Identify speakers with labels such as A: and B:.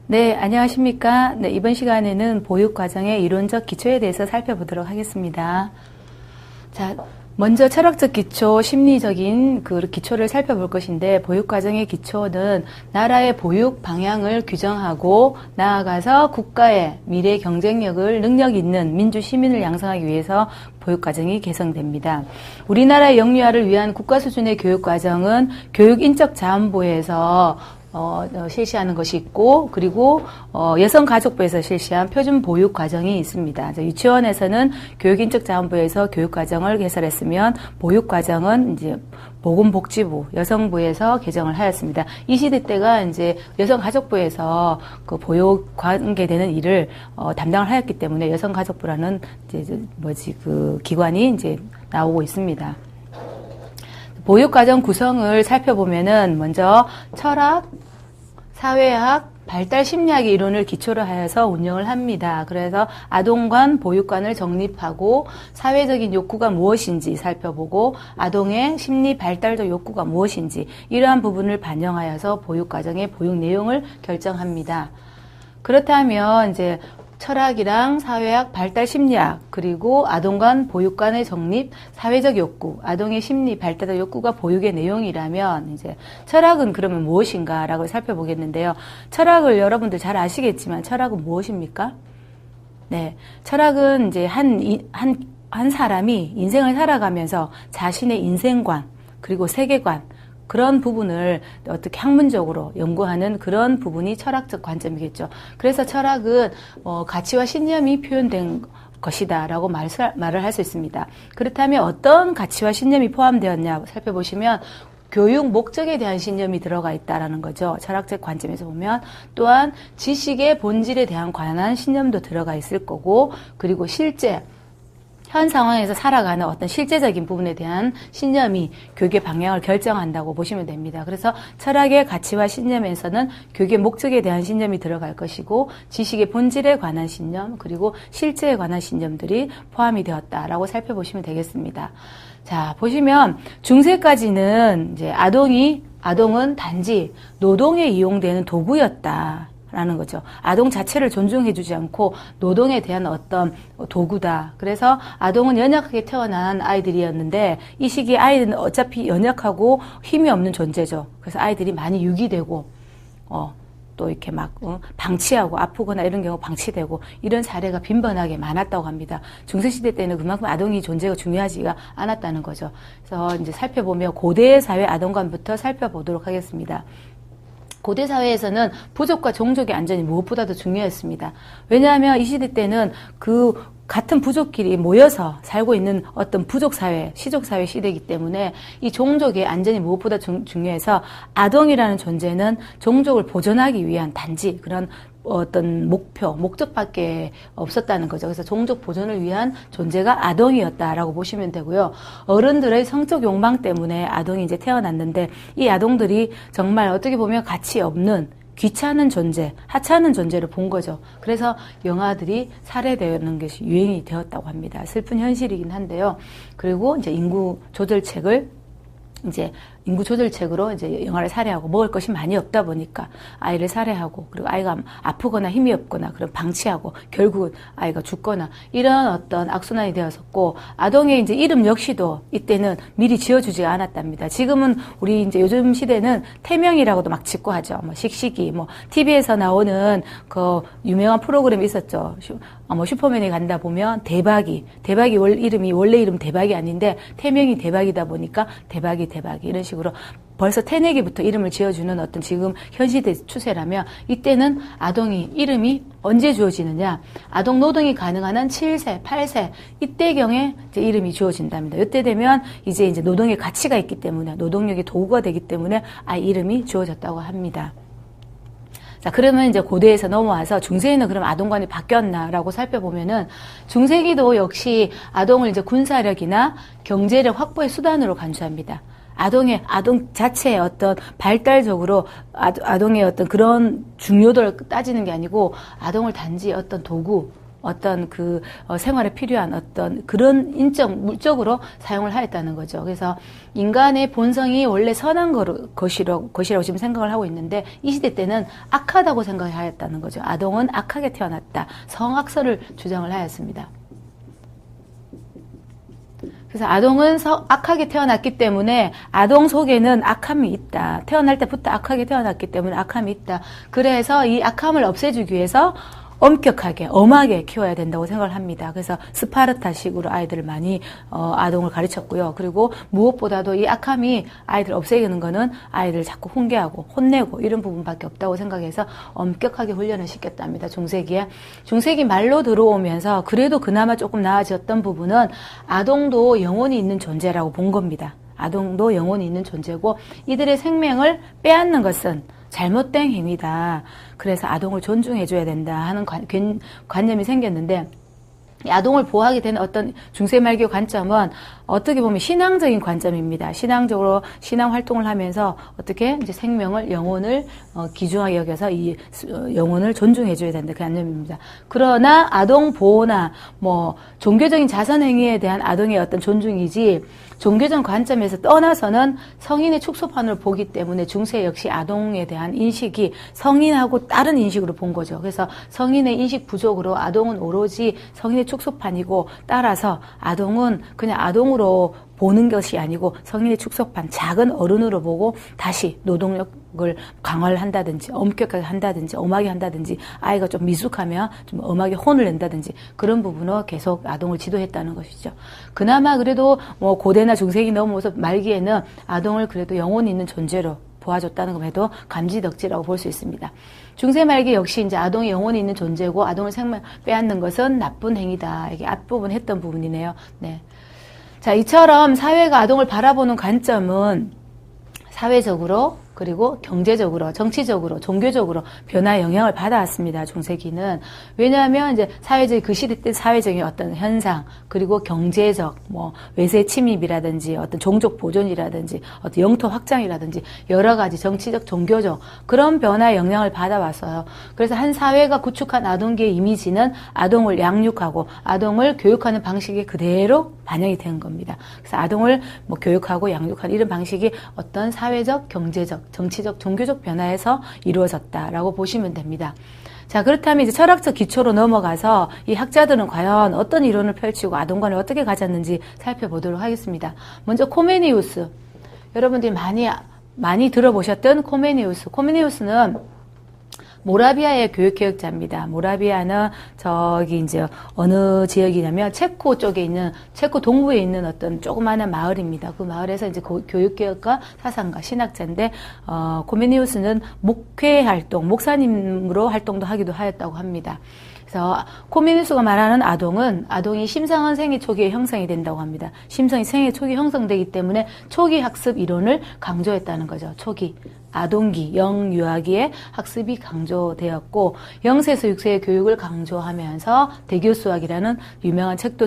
A: 네, 안녕하십니까. 네, 이번 시간에는 보육과정의 이론적 기초에 대해서 살펴보도록 하겠습니다. 자, 먼저 철학적 기초, 심리적인 그 기초를 살펴볼 것인데, 보육과정의 기초는 나라의 보육 방향을 규정하고, 나아가서 국가의 미래 경쟁력을 능력 있는 민주 시민을 양성하기 위해서 보육과정이 개성됩니다. 우리나라의 영유아를 위한 국가 수준의 교육과정은 교육인적자원부에서 실시하는 것이 있고, 그리고 여성가족부에서 실시한 표준 보육 과정이 있습니다. 유치원에서는 교육인적자원부에서 교육과정을 개설했으면 보육 과정은 이제 보건복지부, 여성부에서 개정을 하였습니다. 이 시대 때가 이제 여성가족부에서 그 보육 관계되는 일을 담당을 하였기 때문에 여성가족부라는 그 기관이 이제 나오고 있습니다. 보육과정 구성을 살펴보면은 먼저 철학, 사회학, 발달 심리학의 이론을 기초로 하여서 운영을 합니다. 그래서 아동관, 보육관을 정립하고 사회적인 욕구가 무엇인지 살펴보고 아동의 심리 발달적 욕구가 무엇인지 이러한 부분을 반영하여서 보육과정의 보육 내용을 결정합니다. 그렇다면 이제 철학이랑 사회학, 발달 심리학, 그리고 아동관, 보육관의 정립, 사회적 욕구, 아동의 심리, 발달적 욕구가 보육의 내용이라면 이제 철학은 그러면 무엇인가라고 살펴보겠는데요. 철학을 여러분들 잘 아시겠지만 철학은 무엇입니까? 네, 철학은 이제 한 사람이 인생을 살아가면서 자신의 인생관, 그리고 세계관, 그런 부분을 어떻게 학문적으로 연구하는 그런 부분이 철학적 관점이겠죠. 그래서 철학은 가치와 신념이 표현된 것이다라고 말을 할 수 있습니다. 그렇다면 어떤 가치와 신념이 포함되었냐 살펴보시면 교육 목적에 대한 신념이 들어가 있다라는 거죠. 철학적 관점에서 보면 또한 지식의 본질에 대한 관한 신념도 들어가 있을 거고, 그리고 실제 현 상황에서 살아가는 어떤 실제적인 부분에 대한 신념이 교육의 방향을 결정한다고 보시면 됩니다. 그래서 철학의 가치와 신념에서는 교육의 목적에 대한 신념이 들어갈 것이고, 지식의 본질에 관한 신념, 그리고 실제에 관한 신념들이 포함이 되었다라고 살펴보시면 되겠습니다. 자, 보시면 중세까지는 이제 아동은 단지 노동에 이용되는 도구였다. 라는 거죠. 아동 자체를 존중해주지 않고 노동에 대한 어떤 도구다. 그래서 아동은 연약하게 태어난 아이들이었는데 이 시기에 아이들은 어차피 연약하고 힘이 없는 존재죠. 그래서 아이들이 많이 유기되고 또 이렇게 막 방치하고 아프거나 이런 경우 방치되고 이런 사례가 빈번하게 많았다고 합니다. 중세시대 때는 그만큼 아동이 존재가 중요하지가 않았다는 거죠. 그래서 이제 살펴보면 고대 사회 아동관부터 살펴보도록 하겠습니다. 고대 사회에서는 부족과 종족의 안전이 무엇보다도 중요했습니다. 왜냐하면 이 시대 때는 그 같은 부족끼리 모여서 살고 있는 어떤 부족사회, 시족사회 시대이기 때문에 이 종족의 안전이 무엇보다 중요해서 아동이라는 존재는 종족을 보존하기 위한 단지 그런 어떤 목적밖에 없었다는 거죠. 그래서 종족 보존을 위한 존재가 아동이었다라고 보시면 되고요. 어른들의 성적 욕망 때문에 아동이 이제 태어났는데 이 아동들이 정말 어떻게 보면 가치 없는 귀찮은 존재, 하찮은 존재를 본 거죠. 그래서 영아들이 살해되는 것이 유행이 되었다고 합니다. 슬픈 현실이긴 한데요. 그리고 이제 인구 조절책으로 이제 영아를 살해하고 먹을 것이 많이 없다 보니까 아이를 살해하고, 그리고 아이가 아프거나 힘이 없거나 그런 방치하고 결국은 아이가 죽거나 이런 어떤 악순환이 되었었고, 아동의 이제 이름 역시도 이때는 미리 지어주지 않았답니다. 지금은 우리 이제 요즘 시대는 태명이라고도 막 짓고 하죠. 뭐 식식이, TV에서 나오는 그 유명한 프로그램이 있었죠. 슈퍼맨에 간다 보면 대박이 원래 이름 대박이 아닌데 태명이 대박이다 보니까 대박이 이런 식으로 벌써 태내기부터 이름을 지어주는 어떤 지금 현 시대 추세라면, 이때는 아동이 이름이 언제 주어지느냐, 아동 노동이 가능한 한 7세, 8세 이때경에 이제 이름이 주어진답니다. 이때 되면 이제 노동의 가치가 있기 때문에, 노동력의 도구가 되기 때문에 아이 이름이 주어졌다고 합니다. 자, 그러면 이제 고대에서 넘어와서 중세에는 그럼 아동관이 바뀌었나라고 살펴보면은, 중세기도 역시 아동을 이제 군사력이나 경제력 확보의 수단으로 간주합니다. 아동 자체의 어떤 발달적으로 아동의 어떤 그런 중요도를 따지는 게 아니고, 아동을 단지 어떤 도구, 어떤 그 생활에 필요한 어떤 그런 물적으로 사용을 하였다는 거죠. 그래서 인간의 본성이 원래 선한 것이라고 지금 생각을 하고 있는데 이 시대 때는 악하다고 생각하였다는 거죠. 아동은 악하게 태어났다. 성악설을 주장을 하였습니다. 그래서 아동은 악하게 태어났기 때문에 아동 속에는 악함이 있다. 태어날 때부터 악하게 태어났기 때문에 악함이 있다. 그래서 이 악함을 없애주기 위해서 엄격하게, 엄하게 키워야 된다고 생각을 합니다. 그래서 스파르타식으로 아이들을 많이 아동을 가르쳤고요. 그리고 무엇보다도 이 악함이 아이들 없애기는 거는 아이들 자꾸 훈계하고 혼내고 이런 부분밖에 없다고 생각해서 엄격하게 훈련을 시켰답니다. 중세기에. 중세기 말로 들어오면서 그래도 그나마 조금 나아졌던 부분은 아동도 영혼이 있는 존재라고 본 겁니다. 아동도 영혼이 있는 존재고 이들의 생명을 빼앗는 것은 잘못된 행위다. 그래서 아동을 존중해줘야 된다 하는 관념이 생겼는데 이 아동을 보호하게 되는 어떤 중세 말기 관점은 어떻게 보면 신앙적인 관점입니다. 신앙적으로 신앙 활동을 하면서 어떻게 이제 생명을 영혼을 귀중하게 여겨서 이 영혼을 존중해줘야 된다 그 관념입니다. 그러나 아동 보호나 뭐 종교적인 자선 행위에 대한 아동의 어떤 존중이지 종교적 관점에서 떠나서는 성인의 축소판을 보기 때문에 중세 역시 아동에 대한 인식이 성인하고 다른 인식으로 본 거죠. 그래서 성인의 인식 부족으로 아동은 오로지 성인의 축소판이고 따라서 아동은 그냥 아동으로 보는 것이 아니고 성인의 축소판, 작은 어른으로 보고 다시 노동력을 강화를 한다든지 엄격하게 한다든지 엄하게 한다든지 아이가 좀 미숙하면 좀 엄하게 혼을 낸다든지 그런 부분으로 계속 아동을 지도했다는 것이죠. 그나마 그래도 뭐 고대나 중세기 넘어서 말기에는 아동을 그래도 영혼이 있는 존재로 보아줬다는 것에도 감지덕지라고 볼 수 있습니다. 중세 말기 역시 이제 아동이 영혼이 있는 존재고 아동을 생명 빼앗는 것은 나쁜 행위다. 이게 앞부분 했던 부분이네요. 네. 자, 이처럼 사회가 아동을 바라보는 관점은 사회적으로 그리고 경제적으로, 정치적으로, 종교적으로 변화의 영향을 받아왔습니다. 중세기는. 왜냐하면 이제 사회적, 그 시대 때 사회적인 어떤 현상, 그리고 경제적, 뭐, 외세 침입이라든지, 어떤 종족 보존이라든지, 어떤 영토 확장이라든지, 여러 가지 정치적, 종교적, 그런 변화의 영향을 받아왔어요. 그래서 한 사회가 구축한 아동계의 이미지는 아동을 양육하고, 아동을 교육하는 방식이 그대로 반영이 된 겁니다. 그래서 아동을 뭐 교육하고 양육하는 이런 방식이 어떤 사회적, 경제적, 정치적, 종교적 변화에서 이루어졌다라고 보시면 됩니다. 자, 그렇다면 이제 철학적 기초로 넘어가서 이 학자들은 과연 어떤 이론을 펼치고 아동관을 어떻게 가졌는지 살펴보도록 하겠습니다. 먼저 코메니우스. 여러분들이 많이 들어보셨던 코메니우스. 코메니우스는 모라비아의 교육개혁자입니다. 모라비아는 저기 이제 어느 지역이냐면 체코 쪽에 있는, 체코 동부에 있는 어떤 조그마한 마을입니다. 그 마을에서 이제 교육개혁가, 사상가, 신학자인데, 코메니우스는 목회 활동, 목사님으로 활동도 하기도 하였다고 합니다. 그래서 코메니우스가 말하는 아동이 심성은 생애 초기에 형성이 된다고 합니다. 심성이 생애 초기에 형성되기 때문에 초기 학습 이론을 강조했다는 거죠. 초기. 아동기, 영유아기의 학습이 강조되었고 0세에서 6세의 교육을 강조하면서 대교수학이라는 유명한 책도